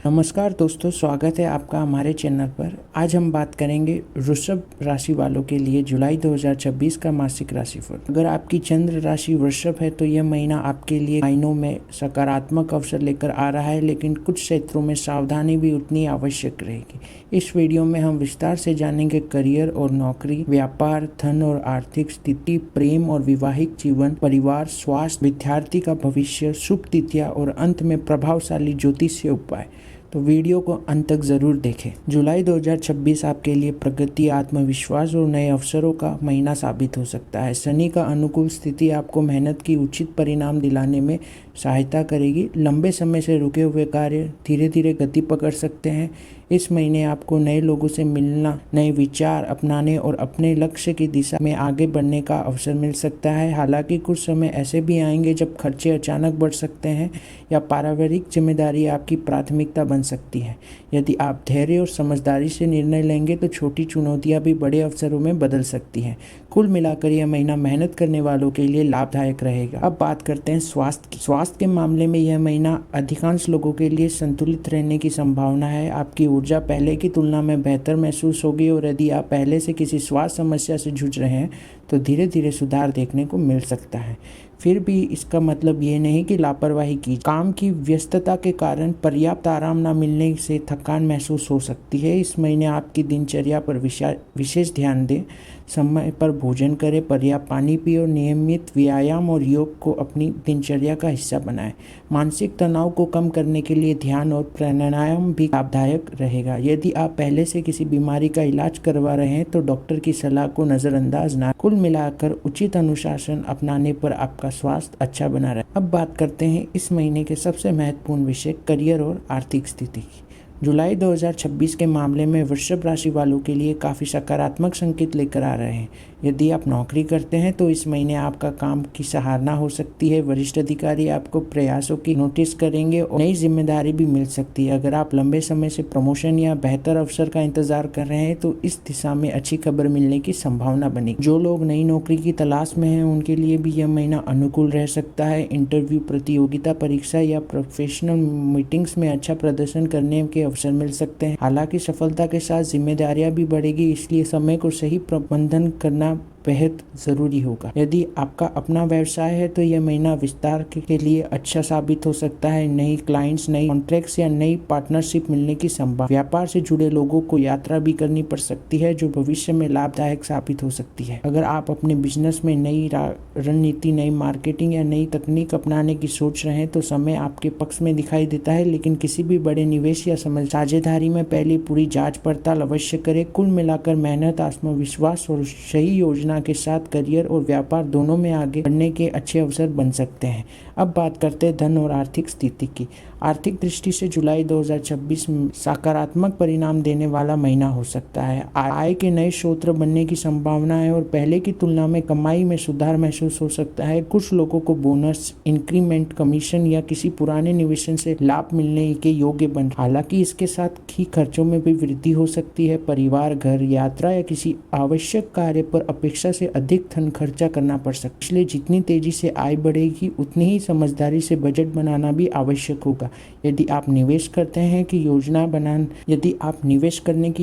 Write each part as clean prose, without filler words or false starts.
नमस्कार दोस्तों, स्वागत है आपका हमारे चैनल पर। आज हम बात करेंगे वृषभ राशि वालों के लिए जुलाई 2026 का मासिक राशिफल। अगर आपकी चंद्र राशि वृषभ है तो यह महीना आपके लिए मायनों में सकारात्मक अवसर लेकर आ रहा है, लेकिन कुछ क्षेत्रों में सावधानी भी उतनी आवश्यक रहेगी। इस वीडियो में हम विस्तार से जानेंगे करियर और नौकरी, व्यापार, धन और आर्थिक स्थिति, प्रेम और वैवाहिक जीवन, परिवार, स्वास्थ्य, विद्यार्थी का भविष्य, शुभ तिथियां और अंत में प्रभावशाली ज्योतिषीय उपाय। तो वीडियो को अंत तक जरूर देखें। जुलाई 2026 आपके लिए प्रगति, आत्मविश्वास और नए अवसरों का महीना साबित हो सकता है। शनि का अनुकूल स्थिति आपको मेहनत की उचित परिणाम दिलाने में सहायता करेगी। लंबे समय से रुके हुए कार्य धीरे धीरे गति पकड़ सकते हैं। इस महीने आपको नए लोगों से मिलना, नए विचार अपनाने और अपने लक्ष्य की दिशा में आगे बढ़ने का अवसर मिल सकता है। हालांकि कुछ समय ऐसे भी आएंगे जब खर्चे अचानक बढ़ सकते हैं या पारिवारिक जिम्मेदारी आपकी प्राथमिकता बन सकती है। यदि आप धैर्य और समझदारी से निर्णय लेंगे तो छोटी चुनौतियां भी बड़े अवसरों में बदल सकती हैं। कुल मिलाकर यह महीना मेहनत करने वालों के लिए लाभदायक रहेगा। अब बात करते हैं स्वास्थ्य की। स्वास्थ्य के मामले में यह महीना अधिकांश लोगों के लिए संतुलित रहने की संभावना है। आपकी ऊर्जा पहले की तुलना में बेहतर महसूस होगी और यदि आप पहले से किसी स्वास्थ्य समस्या से जूझ रहे हैं तो धीरे धीरे सुधार देखने को मिल सकता है। फिर भी इसका मतलब ये नहीं कि लापरवाही की। काम की व्यस्तता के कारण पर्याप्त आराम न मिलने से थकान महसूस हो सकती है। इस महीने आपकी दिनचर्या पर विशेष ध्यान दें। समय पर भोजन करें, पर्याप्त पानी पिए और नियमित व्यायाम और योग को अपनी दिनचर्या का हिस्सा बनाएं। मानसिक तनाव को कम करने के लिए ध्यान और प्राणायाम भी लाभदायक रहेगा। यदि आप पहले से किसी बीमारी का इलाज करवा रहे हैं तो डॉक्टर की सलाह को नज़रअंदाज ना। कुल मिलाकर उचित अनुशासन अपनाने पर आपका स्वास्थ्य अच्छा बना रहे। अब बात करते हैं इस महीने के सबसे महत्वपूर्ण विषय करियर और आर्थिक स्थिति की। जुलाई 2026 के मामले में वृषभ राशि वालों के लिए काफ़ी सकारात्मक संकेत लेकर आ रहे हैं। यदि आप नौकरी करते हैं तो इस महीने आपका काम की सराहना हो सकती है। वरिष्ठ अधिकारी आपको प्रयासों की नोटिस करेंगे और नई जिम्मेदारी भी मिल सकती है। अगर आप लंबे समय से प्रमोशन या बेहतर अवसर का इंतजार कर रहे हैं तो इस दिशा में अच्छी खबर मिलने की संभावना बनेगी। जो लोग नई नौकरी की तलाश में हैं उनके लिए भी यह महीना अनुकूल रह सकता है। इंटरव्यू, प्रतियोगिता परीक्षा या प्रोफेशनल मीटिंग्स में अच्छा प्रदर्शन करने के अवसर मिल सकते हैं। हालांकि सफलता के साथ जिम्मेदारियां भी बढ़ेगी, इसलिए समय को सही प्रबंधन करना बेहद जरूरी होगा। यदि आपका अपना व्यवसाय है तो यह महीना विस्तार के लिए अच्छा साबित हो सकता है। नई क्लाइंट्स, नई कॉन्ट्रैक्ट्स या नई पार्टनरशिप मिलने की संभावना। व्यापार से जुड़े लोगों को यात्रा भी करनी पड़ सकती है जो भविष्य में लाभदायक साबित हो सकती है। अगर आप अपने बिजनेस में नई रणनीति, नई मार्केटिंग या नई तकनीक अपनाने की सोच रहे हैं तो समय आपके पक्ष में दिखाई देता है, लेकिन किसी भी बड़े निवेश या साझेदारी में पहले पूरी जांच पड़ताल अवश्य करें। कुल मिलाकर मेहनत, आत्मविश्वास और सही योजना के साथ करियर और व्यापार दोनों में आगे बढ़ने के अच्छे अवसर बन सकते हैं। अब बात करते हैं धन और आर्थिक स्थिति की। आर्थिक दृष्टि से जुलाई 2026 में सकारात्मक परिणाम देने वाला महीना हो सकता है। आय के नए स्रोत बनने की संभावना है और पहले की तुलना में कमाई में सुधार महसूस हो सकता है। कुछ लोगों को बोनस, इंक्रीमेंट, कमीशन या किसी पुराने निवेशन से लाभ मिलने के योग्य बन। हालांकि इसके साथ ही खर्चों में भी वृद्धि हो सकती है। परिवार, घर, यात्रा या किसी आवश्यक कार्य पर अपेक्षा से अधिक धन खर्चा करना पड़ सकता है। इसलिए जितनी तेजी से आय बढ़ेगी उतनी ही समझदारी से बजट बनाना भी आवश्यक होगा। यदि आप निवेश करने की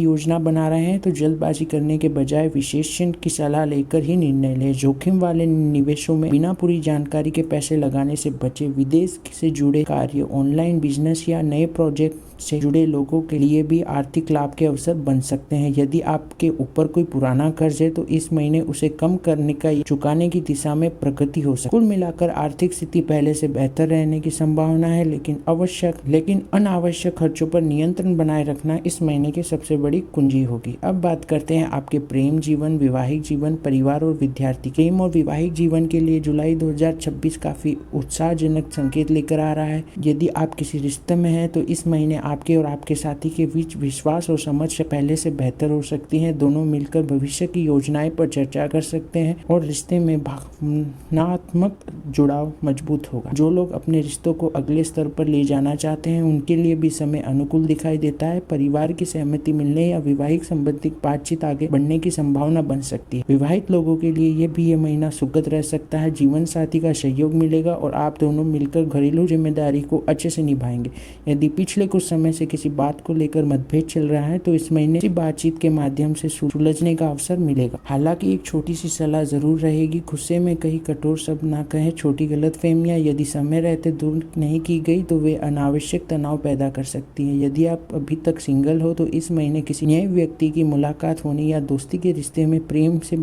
योजना बना रहे हैं तो जल्दबाजी करने के बजाय विशेषज्ञ की सलाह लेकर ही निर्णय लें। जोखिम वाले निवेशों में बिना पूरी जानकारी के पैसे लगाने से बचें। विदेश से जुड़े कार्य, ऑनलाइन बिजनेस या नए प्रोजेक्ट से जुड़े लोगों के लिए भी आर्थिक लाभ के अवसर बन सकते हैं। यदि आपके ऊपर कोई पुराना कर्ज है तो इस महीने उसे कम करने का चुकाने की दिशा में प्रगति हो सकती है। कुल मिलाकर आर्थिक स्थिति पहले से बेहतर रहने की संभावना है, लेकिन अनावश्यक खर्चों पर नियंत्रण बनाए रखना इस महीने की सबसे बड़ी कुंजी होगी। अब बात करते हैं आपके प्रेम जीवन, वैवाहिक जीवन, परिवार और विद्यार्थी। प्रेम और वैवाहिक जीवन के लिए जुलाई 2026 काफी उत्साहजनक संकेत लेकर आ रहा है। यदि आप किसी रिश्ते में हैं तो इस महीने आपके और आपके साथी के बीच विश्वास और समझ से पहले से बेहतर हो सकती है। दोनों मिलकर भविष्य की योजनाएं पर चर्चा कर सकते हैं और रिश्ते में भावनात्मक जुड़ाव मजबूत होगा। जो लोग अपने रिश्तों को अगले स्तर पर ले जाना चाहते हैं उनके लिए भी समय अनुकूल दिखाई देता है। परिवार की सहमति मिलने या वैवाहिक संबंधी बातचीत आगे बढ़ने की संभावना बन सकती है। विवाहित लोगों के लिए यह महीना सुखद रह सकता है। जीवन साथी का सहयोग मिलेगा और आप दोनों मिलकर घरेलू जिम्मेदारी को अच्छे से निभाएंगे। यदि पिछले कुछ समय से किसी बात को लेकर मतभेद चल रहा है तो इस महीने इसी बातचीत के माध्यम से सुलझने का अवसर मिलेगा। हालांकि एक छोटी सी सलाह जरूर रहेगी, गुस्से में कहीं कठोर शब्द ना कहें। छोटी गलतफहमियां यदि समय रहते दूर नहीं की गई तो वे अनावश्यक तनाव पैदा कर सकती है। यदि आप अभी तक सिंगल हो तो इस महीने किसी नए व्यक्ति की मुलाकात होने या दोस्ती के रिश्ते में प्रेम से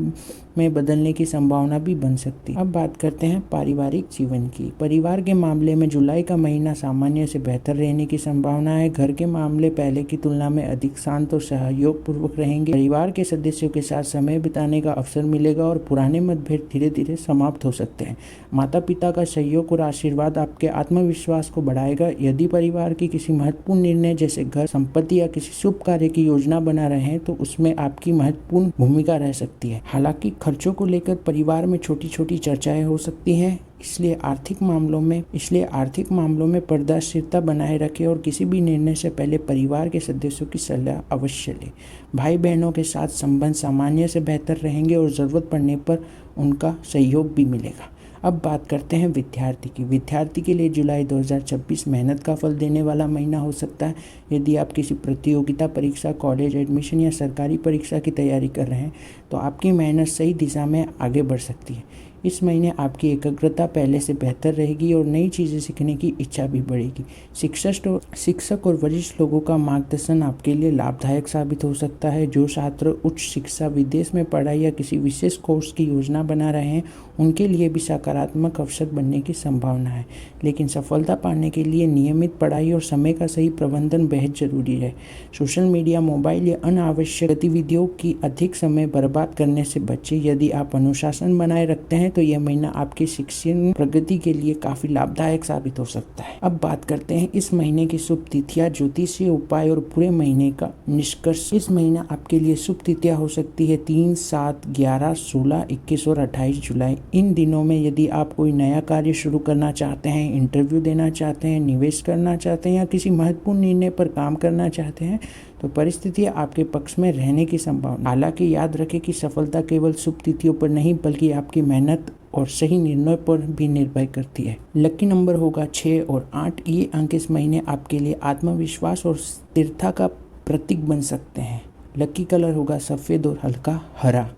में बदलने की संभावना भी बन सकती है। अब बात करते हैं पारिवारिक जीवन की। परिवार के मामले में जुलाई का महीना सामान्य से बेहतर रहने की संभावना है। घर के मामले पहले की तुलना में अधिक शांत और सहयोग पूर्वक रहेंगे। परिवार के सदस्यों के साथ समय बिताने का अवसर मिलेगा और पुराने मतभेद धीरे धीरे समाप्त हो सकते हैं। माता पिता का सहयोग और आशीर्वाद आपके आत्मविश्वास को बढ़ाएगा। यदि परिवार की किसी महत्वपूर्ण निर्णय जैसे घर, संपत्ति या किसी शुभ कार्य की योजना बना रहे हैं तो उसमें आपकी महत्वपूर्ण भूमिका रह सकती है। हालांकि खर्चों को लेकर परिवार में छोटी छोटी चर्चाएं हो सकती हैं, इसलिए आर्थिक मामलों में पारदर्शिता बनाए रखें और किसी भी निर्णय से पहले परिवार के सदस्यों की सलाह अवश्य लें। भाई बहनों के साथ संबंध सामान्य से बेहतर रहेंगे और ज़रूरत पड़ने पर उनका सहयोग भी मिलेगा। अब बात करते हैं विद्यार्थी के लिए जुलाई 2026 मेहनत का फल देने वाला महीना हो सकता है। यदि आप किसी प्रतियोगिता परीक्षा, कॉलेज एडमिशन या सरकारी परीक्षा की तैयारी कर रहे हैं तो आपकी मेहनत सही दिशा में आगे बढ़ सकती है। इस महीने आपकी एकाग्रता पहले से बेहतर रहेगी और नई चीज़ें सीखने की इच्छा भी बढ़ेगी। शिक्षक और वरिष्ठ लोगों का मार्गदर्शन आपके लिए लाभदायक साबित हो सकता है। जो छात्र उच्च शिक्षा, विदेश में पढ़ाई या किसी विशेष कोर्स की योजना बना रहे हैं उनके लिए भी सकारात्मक अवसर बनने की संभावना है। लेकिन सफलता पाने के लिए नियमित पढ़ाई और समय का सही प्रबंधन बेहद जरूरी है। सोशल मीडिया, मोबाइल या अनावश्यक गतिविधियों की अधिक समय बर्बाद करने से बचें। यदि आप अनुशासन बनाए रखते हैं तो यह महीना आपकी शिक्षण प्रगति के लिए काफी लाभदायक साबित हो सकता है। अब बात करते हैं इस महीने की शुभ तिथियां, ज्योतिषीय उपाय और पूरे महीने का निष्कर्ष। इस महीना आपके लिए शुभ तिथियां हो सकती है 3, 7, 11, 16, 21 और 28 जुलाई। इन दिनों में यदि आप कोई नया कार्य शुरू करना चाहते हैं, इंटरव्यू देना चाहते हैं, निवेश करना चाहते हैं या किसी महत्वपूर्ण निर्णय पर काम करना चाहते हैं तो परिस्थितियां आपके पक्ष में रहने की संभावना। हालांकि याद रखें कि सफलता केवल शुभ तिथियों पर नहीं बल्कि आपकी मेहनत और सही निर्णय पर भी निर्भर करती है। लकी नंबर होगा 6 और 8। ये अंक इस महीने आपके लिए आत्मविश्वास और स्थिरता का प्रतीक बन सकते हैं। लकी कलर होगा सफ़ेद और हल्का हरा।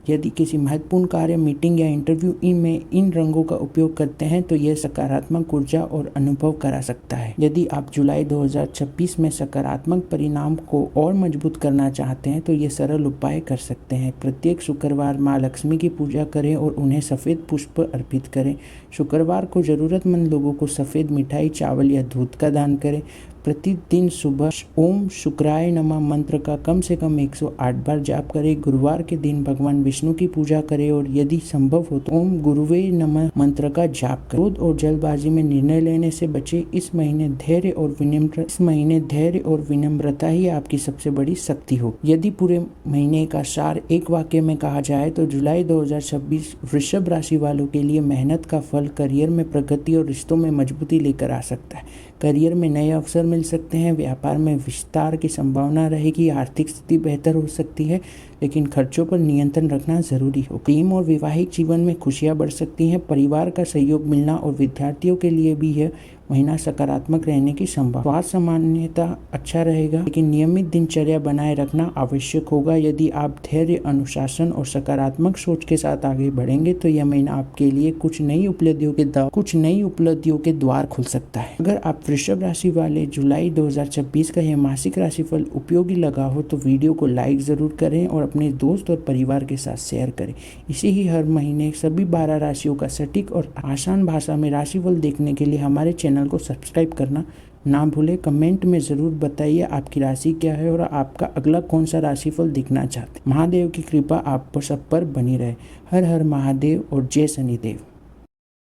यदि किसी महत्वपूर्ण कार्य, मीटिंग या इंटरव्यू में इन रंगों का उपयोग करते हैं तो यह सकारात्मक ऊर्जा और अनुभव करा सकता है। यदि आप जुलाई 2026 में सकारात्मक परिणाम को और मजबूत करना चाहते हैं तो ये सरल उपाय कर सकते हैं। प्रत्येक शुक्रवार माँ लक्ष्मी की पूजा करें और उन्हें सफ़ेद पुष्प अर्पित करें। शुक्रवार को ज़रूरतमंद लोगों को सफ़ेद मिठाई, चावल या दूध का दान करें। प्रतिदिन सुबह ओम शुक्राय नमः मंत्र का कम से कम 108 बार जाप करें। गुरुवार के दिन भगवान विष्णु की पूजा करें और यदि संभव हो तो ओम गुरुवे नमः मंत्र का जाप करें। क्रोध और जल्दबाजी में निर्णय लेने से बचें। इस महीने धैर्य और विनम्रता ही आपकी सबसे बड़ी शक्ति हो। यदि पूरे महीने का सार एक वाक्य में कहा जाए तो जुलाई 2026 वृषभ राशि वालों के लिए मेहनत का फल करियर में प्रगति और रिश्तों में मजबूती लेकर आ सकता है। करियर में नए अवसर मिल सकते हैं, व्यापार में विस्तार की संभावना रहेगी, आर्थिक स्थिति बेहतर हो सकती है, लेकिन खर्चों पर नियंत्रण रखना जरूरी हो। प्रेम और वैवाहिक जीवन में खुशियां बढ़ सकती हैं, परिवार का सहयोग मिलना और विद्यार्थियों के लिए भी यह महीना सकारात्मक रहने की संभावना। स्वास्थ्य सामान्यता अच्छा रहेगा, लेकिन नियमित दिनचर्या बनाए रखना आवश्यक होगा। यदि आप धैर्य, अनुशासन और सकारात्मक सोच के साथ आगे बढ़ेंगे तो यह महीना आपके लिए कुछ नई उपलब्धियों के द्वार खुल सकता है। अगर आप वृषभ राशि वाले जुलाई 2026 का यह मासिक राशिफल उपयोगी लगा हो तो वीडियो को लाइक जरूर करें और अपने दोस्त और परिवार के साथ शेयर करें। इसे ही हर महीने सभी 12 राशियों का सटीक और आसान भाषा में राशिफल देखने के लिए हमारे चैनल को सब्सक्राइब करना ना भूलें। कमेंट में ज़रूर बताइए आपकी राशि क्या है और आपका अगला कौन सा राशिफल देखना चाहते हैं। महादेव की कृपा आप सब पर बनी रहे। हर हर महादेव और जय शनिदेव।